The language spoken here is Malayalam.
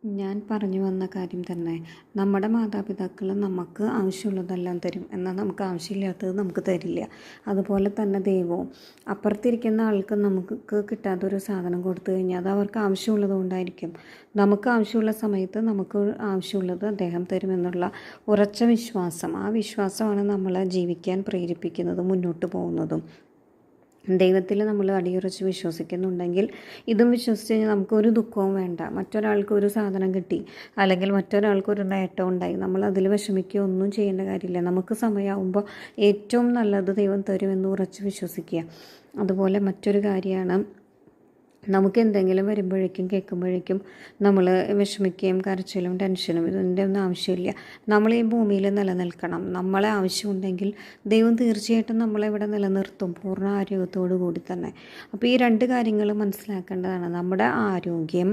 ഞാൻ പറഞ്ഞു വന്ന കാര്യം തന്നെ. നമ്മുടെ മാതാപിതാക്കൾ നമുക്ക് ആവശ്യമുള്ളതെല്ലാം തരും. എന്നാൽ നമുക്ക് ആവശ്യമില്ലാത്തത് നമുക്ക് തരില്ല. അതുപോലെ തന്നെ ദൈവവും. അപ്പുറത്തിരിക്കുന്ന ആൾക്ക് നമുക്ക് കിട്ടാത്തൊരു സാധനം കൊടുത്തു കഴിഞ്ഞാൽ അത് അവർക്ക് ആവശ്യമുള്ളത് കൊണ്ടായിരിക്കും. നമുക്ക് ആവശ്യമുള്ള സമയത്ത് നമുക്ക് ആവശ്യമുള്ളത് അദ്ദേഹം തരുമെന്നുള്ള ഉറച്ച വിശ്വാസം. ആ വിശ്വാസമാണ് നമ്മളെ ജീവിക്കാൻ പ്രേരിപ്പിക്കുന്നതും മുന്നോട്ട് പോകുന്നതും. ദൈവത്തിൽ നമ്മൾ അടിയുറച്ച് വിശ്വസിക്കുന്നുണ്ടെങ്കിൽ ഇതും വിശ്വസിച്ച് കഴിഞ്ഞാൽ നമുക്കൊരു ദുഃഖവും വേണ്ട. മറ്റൊരാൾക്ക് ഒരു സാധനം കിട്ടി, അല്ലെങ്കിൽ മറ്റൊരാൾക്കൊരു നേട്ടം ഉണ്ടായി, നമ്മൾ അതിൽ വിഷമിക്കുക ഒന്നും ചെയ്യേണ്ട കാര്യമില്ല. നമുക്ക് സമയമാകുമ്പോൾ ഏറ്റവും നല്ലത് ദൈവം തരുമെന്ന് ഉറച്ച് വിശ്വസിക്കുക. അതുപോലെ മറ്റൊരു കാര്യമാണ്, നമുക്ക് എന്തെങ്കിലും വരുമ്പോഴേക്കും കേൾക്കുമ്പോഴേക്കും നമ്മൾ വിഷമിക്കുകയും കരച്ചിലും ടെൻഷനും ഇതിൻ്റെ ഒന്നും ആവശ്യമില്ല. നമ്മൾ ഈ ഭൂമിയിൽ നിലനിൽക്കണം. നമ്മളെ ആവശ്യമുണ്ടെങ്കിൽ ദൈവം തീർച്ചയായിട്ടും നമ്മളെ ഇവിടെ നിലനിർത്തും, പൂർണ്ണ ആരോഗ്യത്തോടു കൂടി തന്നെ. അപ്പോൾ ഈ രണ്ട് കാര്യങ്ങൾ മനസ്സിലാക്കേണ്ടതാണ്. നമ്മുടെ ആരോഗ്യം,